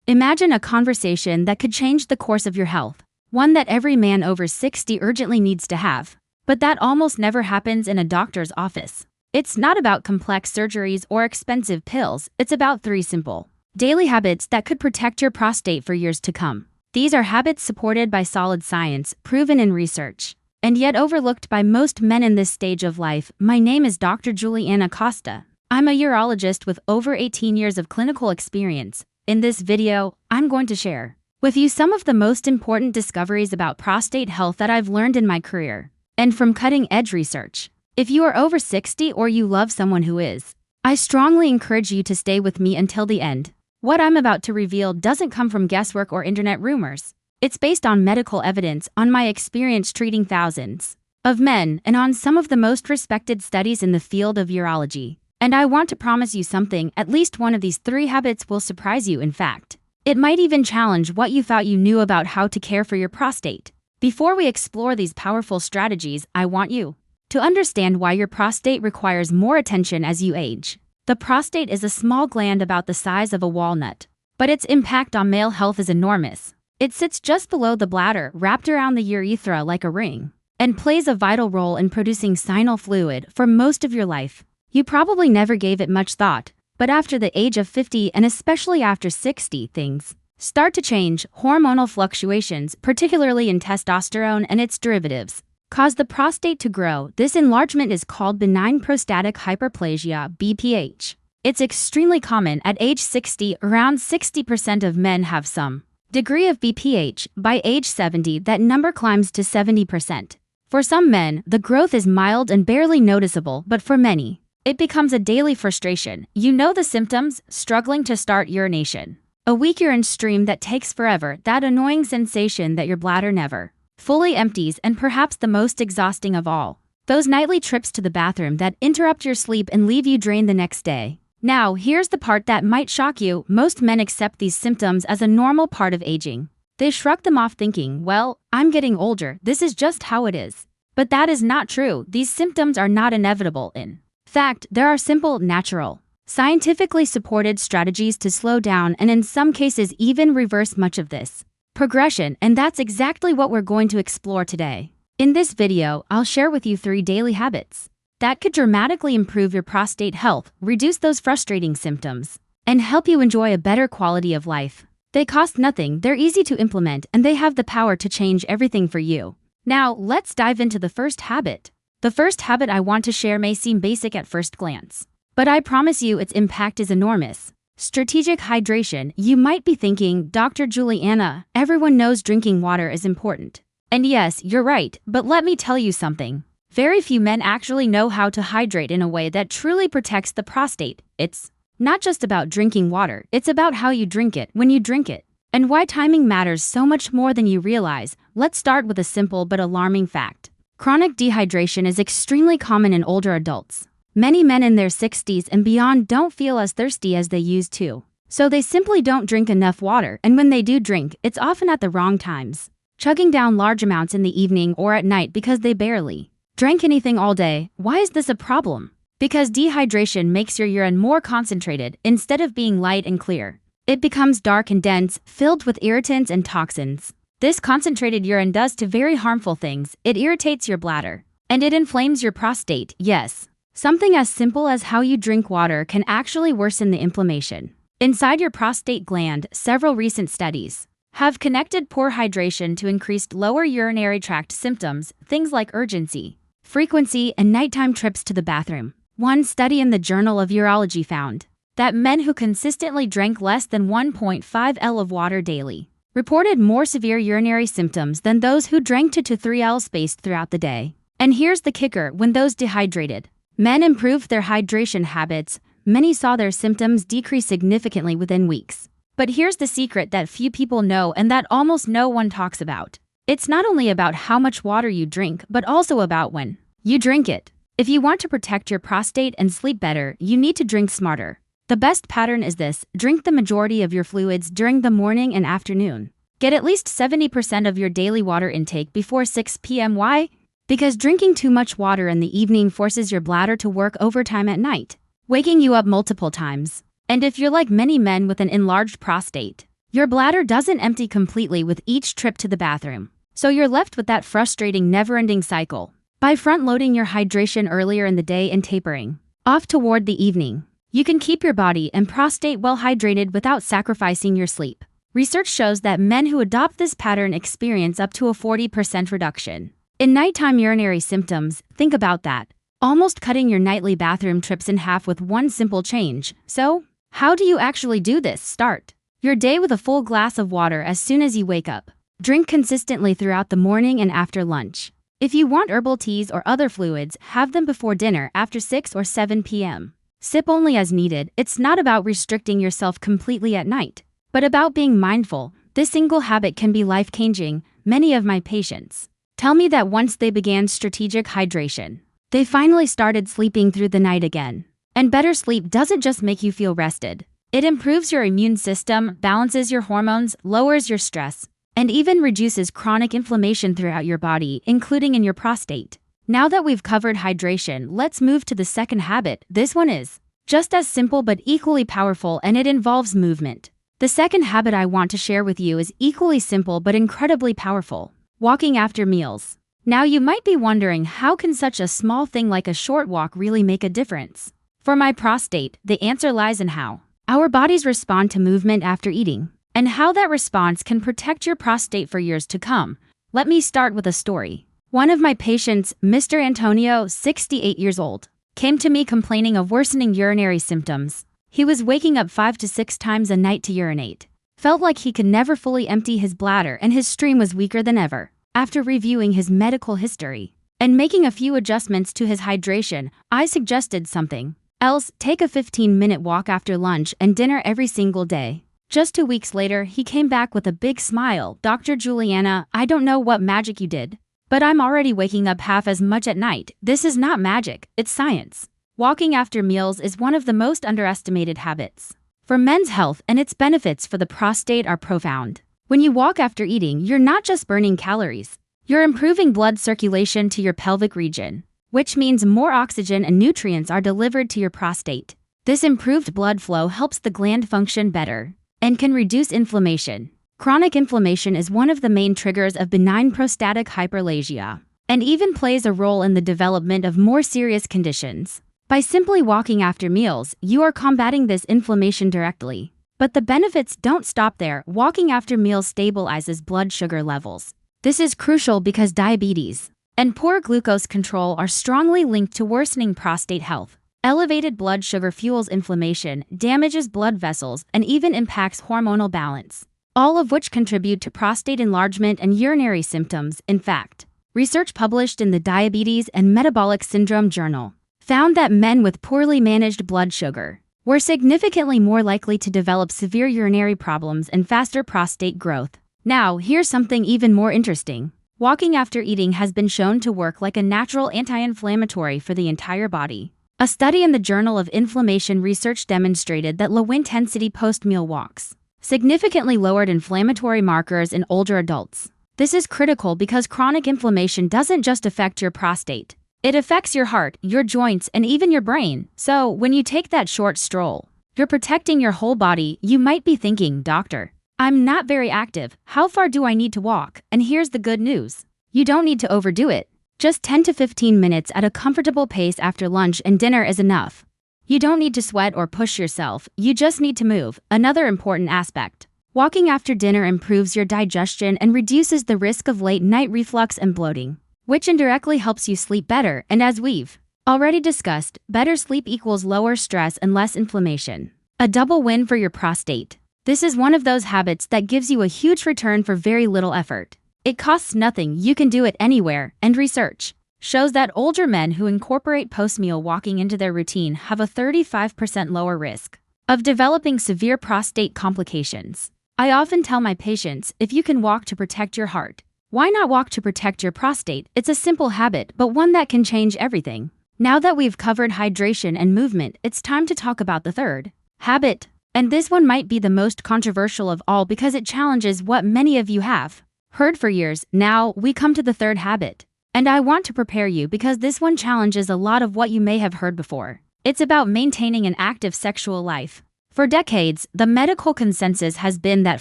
Imagine a conversation that could change the course of your health, one that every man over 60 urgently needs to have, but that almost never happens in a doctor's office. It's not about complex surgeries or expensive pills, it's about 3 simple, daily habits that could protect your prostate for years to come. These are habits supported by solid science, proven in research, and yet overlooked by most men in this stage of life. My name is Dr. Juliana Costa. I'm a urologist with over 18 years of clinical experience. In this video, I'm going to share with you some of the most important discoveries about prostate health that I've learned in my career, and from cutting-edge research. If you are over 60 or you love someone who is, I strongly encourage you to stay with me until the end. What I'm about to reveal doesn't come from guesswork or internet rumors. It's based on medical evidence, on my experience treating thousands of men, and on some of the most respected studies in the field of urology. And I want to promise you something: at least one of these 3 habits will surprise you. In fact, it might even challenge what you thought you knew about how to care for your prostate. Before we explore these powerful strategies, I want you to understand why your prostate requires more attention as you age. The prostate is a small gland about the size of a walnut, but its impact on male health is enormous. It sits just below the bladder, wrapped around the urethra like a ring, and plays a vital role in producing seminal fluid for most of your life. You probably never gave it much thought, but after the age of 50 and especially after 60, things start to change. Hormonal fluctuations, particularly in testosterone and its derivatives, cause the prostate to grow. This enlargement is called benign prostatic hyperplasia, BPH. It's extremely common at age 60. Around 60% of men have some degree of BPH. By age 70, that number climbs to 70%. For some men, the growth is mild and barely noticeable, but for many, it becomes a daily frustration. You know the symptoms: struggling to start urination, a weak urine stream that takes forever, that annoying sensation that your bladder never fully empties, and perhaps the most exhausting of all, those nightly trips to the bathroom that interrupt your sleep and leave you drained the next day. Now, here's the part that might shock you: most men accept these symptoms as a normal part of aging. They shrug them off thinking, well, I'm getting older, this is just how it is. But that is not true. These symptoms are not inevitable. In fact, there are simple, natural, scientifically supported strategies to slow down and in some cases even reverse much of this progression, and that's exactly what we're going to explore today. In this video, I'll share with you 3 daily habits that could dramatically improve your prostate health, reduce those frustrating symptoms, and help you enjoy a better quality of life. They cost nothing, they're easy to implement, and they have the power to change everything for you. Now, let's dive into the first habit. The first habit I want to share may seem basic at first glance, but I promise you its impact is enormous. Strategic hydration. You might be thinking, Dr. Juliana, everyone knows drinking water is important. And yes, you're right, but let me tell you something. Very few men actually know how to hydrate in a way that truly protects the prostate. It's not just about drinking water, it's about how you drink it, when you drink it, and why timing matters so much more than you realize. Let's start with a simple but alarming fact. Chronic dehydration is extremely common in older adults. Many men in their 60s and beyond don't feel as thirsty as they used to, so they simply don't drink enough water, and when they do drink, it's often at the wrong times, chugging down large amounts in the evening or at night because they barely drank anything all day. Why is this a problem? Because dehydration makes your urine more concentrated. Instead of being light and clear, it becomes dark and dense, filled with irritants and toxins. This concentrated urine does 2 very harmful things. It irritates your bladder, and it inflames your prostate. Yes, something as simple as how you drink water can actually worsen the inflammation inside your prostate gland. Several recent studies have connected poor hydration to increased lower urinary tract symptoms, things like urgency, frequency, and nighttime trips to the bathroom. One study in the Journal of Urology found that men who consistently drank less than 1.5 L of water daily reported more severe urinary symptoms than those who drank 2 to 3 L spaced throughout the day. And here's the kicker: when those dehydrated men improved their hydration habits, many saw their symptoms decrease significantly within weeks. But here's the secret that few people know and that almost no one talks about. It's not only about how much water you drink, but also about when you drink it. If you want to protect your prostate and sleep better, you need to drink smarter. The best pattern is this: drink the majority of your fluids during the morning and afternoon. Get at least 70% of your daily water intake before 6 p.m. Why? Because drinking too much water in the evening forces your bladder to work overtime at night, waking you up multiple times. And if you're like many men with an enlarged prostate, Your bladder doesn't empty completely with each trip to the bathroom, so you're left with that frustrating never-ending cycle. By front-loading your hydration earlier in the day and tapering off toward the evening, you can keep your body and prostate well hydrated without sacrificing your sleep. Research shows that men who adopt this pattern experience up to a 40% reduction in nighttime urinary symptoms. Think about that. Almost cutting your nightly bathroom trips in half with one simple change. So, how do you actually do this? Start your day with a full glass of water as soon as you wake up. Drink consistently throughout the morning and after lunch. If you want herbal teas or other fluids, have them before dinner after 6 or 7 p.m. Sip only as needed. It's not about restricting yourself completely at night, but about being mindful. This single habit can be life-changing. Many of my patients tell me that once they began strategic hydration, they finally started sleeping through the night again. And better sleep doesn't just make you feel rested. It improves your immune system, balances your hormones, lowers your stress, and even reduces chronic inflammation throughout your body, including in your prostate. Now that we've covered hydration, let's move to the second habit. This one is just as simple but equally powerful, and it involves movement. The second habit I want to share with you is equally simple but incredibly powerful: walking after meals. Now you might be wondering, how can such a small thing like a short walk really make a difference for my prostate? The answer lies in how our bodies respond to movement after eating, and how that response can protect your prostate for years to come. Let me start with a story. One of my patients, Mr. Antonio, 68 years old, came to me complaining of worsening urinary symptoms. He was waking up 5 to 6 times a night to urinate, felt like he could never fully empty his bladder, and his stream was weaker than ever. After reviewing his medical history and making a few adjustments to his hydration, I suggested something else: take a 15-minute walk after lunch and dinner every single day. Just 2 weeks later, he came back with a big smile. "Dr. Juliana, I don't know what magic you did, but I'm already waking up half as much at night." This is not magic, it's science. Walking after meals is one of the most underestimated habits for men's health, and its benefits for the prostate are profound. When you walk after eating, you're not just burning calories, you're improving blood circulation to your pelvic region, which means more oxygen and nutrients are delivered to your prostate. This improved blood flow helps the gland function better and can reduce inflammation. Chronic inflammation is one of the main triggers of benign prostatic hyperplasia, and even plays a role in the development of more serious conditions. By simply walking after meals, you are combating this inflammation directly. But the benefits don't stop there. Walking after meals stabilizes blood sugar levels. This is crucial because diabetes and poor glucose control are strongly linked to worsening prostate health. Elevated blood sugar fuels inflammation, damages blood vessels, and even impacts hormonal balance, all of which contribute to prostate enlargement and urinary symptoms. In fact, research published in the Diabetes and Metabolic Syndrome Journal found that men with poorly managed blood sugar were significantly more likely to develop severe urinary problems and faster prostate growth. Now, here's something even more interesting. Walking after eating has been shown to work like a natural anti-inflammatory for the entire body. A study in the Journal of Inflammation Research demonstrated that low-intensity post-meal walks significantly lowered inflammatory markers in older adults. This is critical because chronic inflammation doesn't just affect your prostate. It affects your heart, your joints, and even your brain. So, when you take that short stroll, you're protecting your whole body. You might be thinking, "Doctor, I'm not very active. How far do I need to walk?" And here's the good news. You don't need to overdo it. Just 10 to 15 minutes at a comfortable pace after lunch and dinner is enough. You don't need to sweat or push yourself, you just need to move. Another important aspect: walking after dinner improves your digestion and reduces the risk of late-night reflux and bloating, which indirectly helps you sleep better. And as we've already discussed, better sleep equals lower stress and less inflammation. A double win for your prostate. This is one of those habits that gives you a huge return for very little effort. It costs nothing, you can do it anywhere, and research shows that older men who incorporate post-meal walking into their routine have a 35% lower risk of developing severe prostate complications. I often tell my patients, if you can walk to protect your heart, why not walk to protect your prostate? It's a simple habit, but one that can change everything. Now that we've covered hydration and movement, it's time to talk about the third habit. And this one might be the most controversial of all because it challenges what many of you have heard for years. Now, we come to the third habit. And I want to prepare you because this one challenges a lot of what you may have heard before. It's about maintaining an active sexual life. For decades, the medical consensus has been that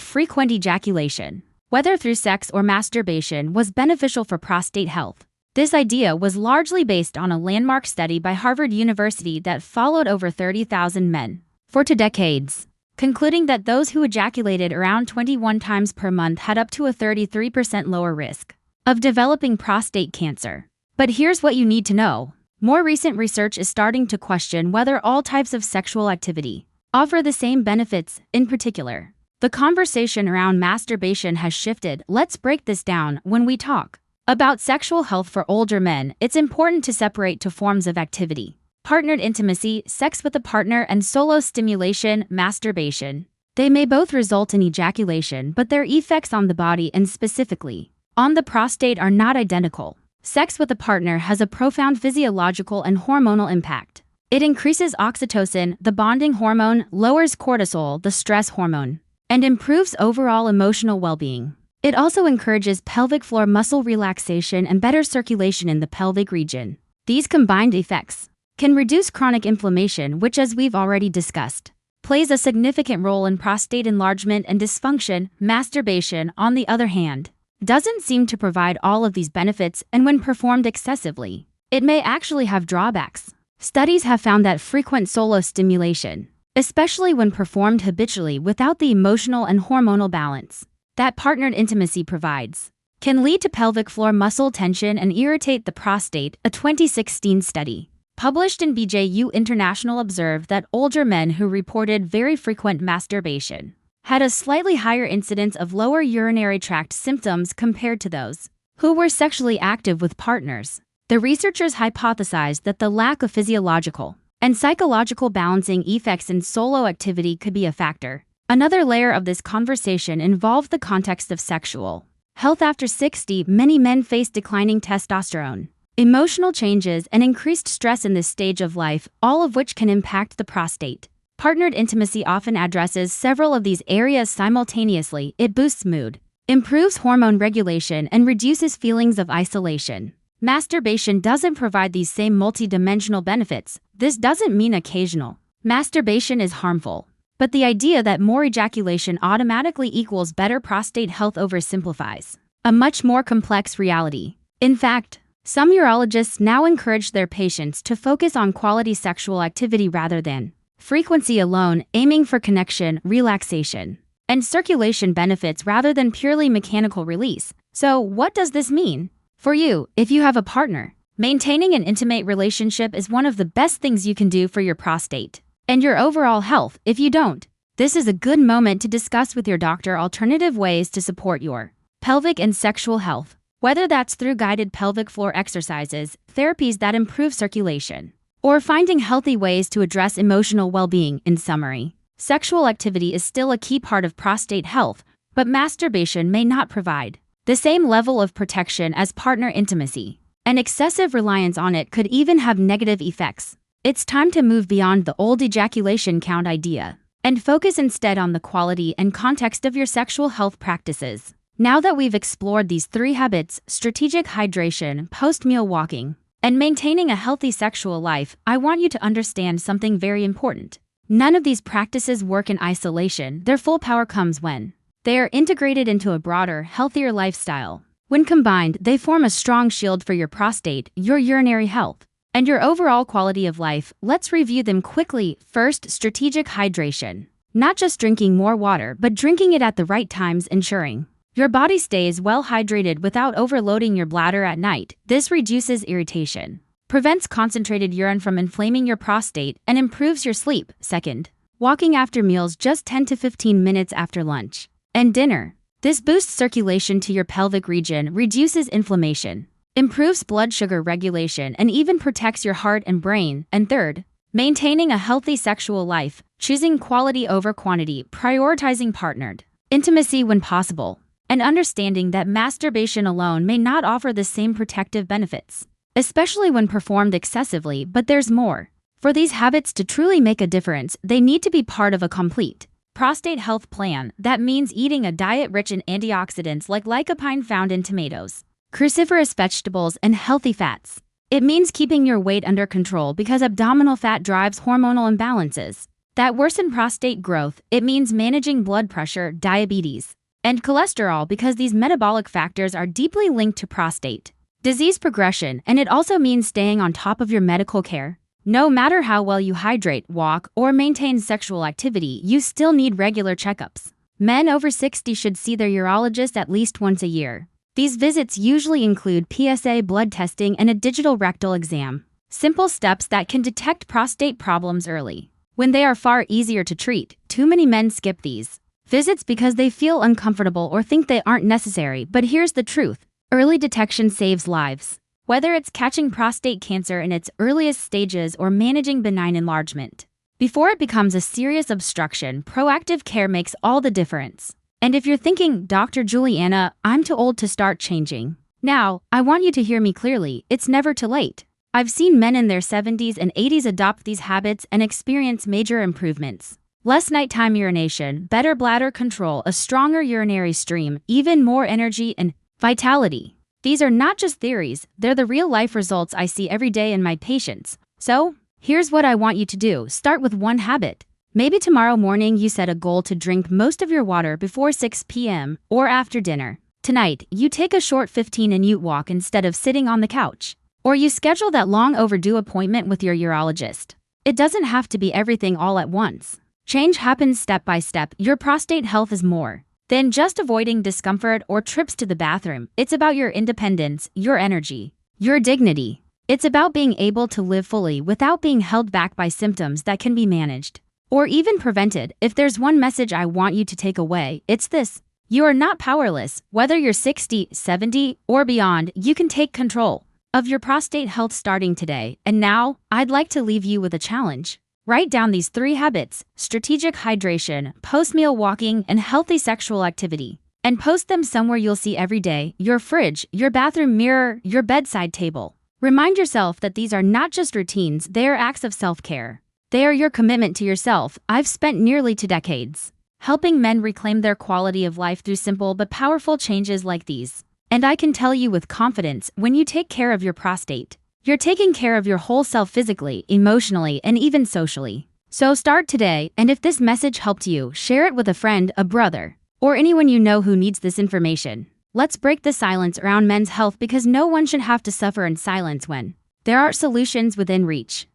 frequent ejaculation, whether through sex or masturbation, was beneficial for prostate health. This idea was largely based on a landmark study by Harvard University that followed over 30,000 men for 2 decades, concluding that those who ejaculated around 21 times per month had up to a 33% lower risk of developing prostate cancer. But here's what you need to know. More recent research is starting to question whether all types of sexual activity offer the same benefits. In particular, the conversation around masturbation has shifted. Let's break this down. When we talk about sexual health for older men, it's important to separate two forms of activity: partnered intimacy, sex with a partner, and solo stimulation, masturbation. They may both result in ejaculation, but their effects on the body and specifically on the prostate are not identical. Sex with a partner has a profound physiological and hormonal impact. It increases oxytocin, the bonding hormone, lowers cortisol, the stress hormone, and improves overall emotional well-being. It also encourages pelvic floor muscle relaxation and better circulation in the pelvic region. These combined effects can reduce chronic inflammation, which, as we've already discussed, plays a significant role in prostate enlargement and dysfunction. Masturbation, on the other hand, doesn't seem to provide all of these benefits, and when performed excessively, it may actually have drawbacks. Studies have found that frequent solo stimulation, especially when performed habitually without the emotional and hormonal balance that partnered intimacy provides, can lead to pelvic floor muscle tension and irritate the prostate. A 2016 study published in BJU International observed that older men who reported very frequent masturbation had a slightly higher incidence of lower urinary tract symptoms compared to those who were sexually active with partners. The researchers hypothesized that the lack of physiological and psychological balancing effects in solo activity could be a factor. Another layer of this conversation involved the context of sexual health after 60. Many men face declining testosterone, emotional changes, and increased stress in this stage of life, all of which can impact the prostate. Partnered intimacy often addresses several of these areas simultaneously. It boosts mood, improves hormone regulation, and reduces feelings of isolation. Masturbation doesn't provide these same multidimensional benefits. This doesn't mean occasional masturbation is harmful, but the idea that more ejaculation automatically equals better prostate health oversimplifies a much more complex reality. In fact, some urologists now encourage their patients to focus on quality sexual activity rather than frequency alone, aiming for connection, relaxation, and circulation benefits rather than purely mechanical release. So, what does this mean for you? If you have a partner, maintaining an intimate relationship is one of the best things you can do for your prostate and your overall health. If you don't, this is a good moment to discuss with your doctor alternative ways to support your pelvic and sexual health, whether that's through guided pelvic floor exercises, therapies that improve circulation, or finding healthy ways to address emotional well-being. In summary, sexual activity is still a key part of prostate health, but masturbation may not provide the same level of protection as partner intimacy, and excessive reliance on it could even have negative effects. It's time to move beyond the old ejaculation count idea and focus instead on the quality and context of your sexual health practices. Now that we've explored these 3 habits: strategic hydration, post-meal walking, and maintaining a healthy sexual life, I want you to understand something very important. None of these practices work in isolation. Their full power comes when they are integrated into a broader, healthier lifestyle. When combined, they form a strong shield for your prostate, your urinary health, and your overall quality of life. Let's review them quickly. First, strategic hydration. Not just drinking more water, but drinking it at the right times, ensuring your body stays well hydrated without overloading your bladder at night. This reduces irritation, prevents concentrated urine from inflaming your prostate, and improves your sleep. Second, walking after meals, just 10 to 15 minutes after lunch and dinner. This boosts circulation to your pelvic region, reduces inflammation, improves blood sugar regulation, and even protects your heart and brain. And third, maintaining a healthy sexual life, choosing quality over quantity, prioritizing partnered intimacy when possible, and understanding that masturbation alone may not offer the same protective benefits, especially when performed excessively. But there's more. For these habits to truly make a difference, they need to be part of a complete prostate health plan. That means eating a diet rich in antioxidants like lycopene found in tomatoes, cruciferous vegetables, and healthy fats. It means keeping your weight under control because abdominal fat drives hormonal imbalances. that worsen prostate growth. It means managing blood pressure, diabetes, and cholesterol because these metabolic factors are deeply linked to prostate disease progression, and it also means staying on top of your medical care. No matter how well you hydrate, walk, or maintain sexual activity, you still need regular checkups. Men over 60 should see their urologist at least once a year. These visits usually include PSA blood testing and a digital rectal exam, simple steps that can detect prostate problems early. When they are far easier to treat, too many men skip these visits because they feel uncomfortable or think they aren't necessary. But here's the truth: early detection saves lives. Whether it's catching prostate cancer in its earliest stages or managing benign enlargement before it becomes a serious obstruction, proactive care makes all the difference. And if you're thinking, Dr. Juliana, I'm too old to start changing now, I want you to hear me clearly. It's never too late. I've seen men in their 70s and 80s adopt these habits and experience major improvements. Less nighttime urination, better bladder control, a stronger urinary stream, even more energy and vitality. These are not just theories, they're the real-life results I see every day in my patients. So, here's what I want you to do. Start with one habit. Maybe tomorrow morning you set a goal to drink most of your water before 6 p.m. or after dinner. Tonight, you take a short 15-minute walk instead of sitting on the couch. Or you schedule that long overdue appointment with your urologist. It doesn't have to be everything all at once. Change happens step by step. Your prostate health is more than just avoiding discomfort or trips to the bathroom. It's about your independence, your energy, your dignity. It's about being able to live fully without being held back by symptoms that can be managed or even prevented. If there's one message I want you to take away, it's this: you are not powerless. Whether you're 60, 70, or beyond, you can take control of your prostate health starting today. And now, I'd like to leave you with a challenge. Write down these 3 habits: strategic hydration, post-meal walking, and healthy sexual activity. And post them somewhere you'll see every day: your fridge, your bathroom mirror, your bedside table. Remind yourself that these are not just routines, they are acts of self-care. They are your commitment to yourself. I've spent nearly 2 decades helping men reclaim their quality of life through simple but powerful changes like these. And I can tell you with confidence, when you take care of your prostate, you're taking care of your whole self physically, emotionally, and even socially. So start today, and if this message helped you, share it with a friend, a brother, or anyone you know who needs this information. Let's break the silence around men's health, because no one should have to suffer in silence when there are solutions within reach.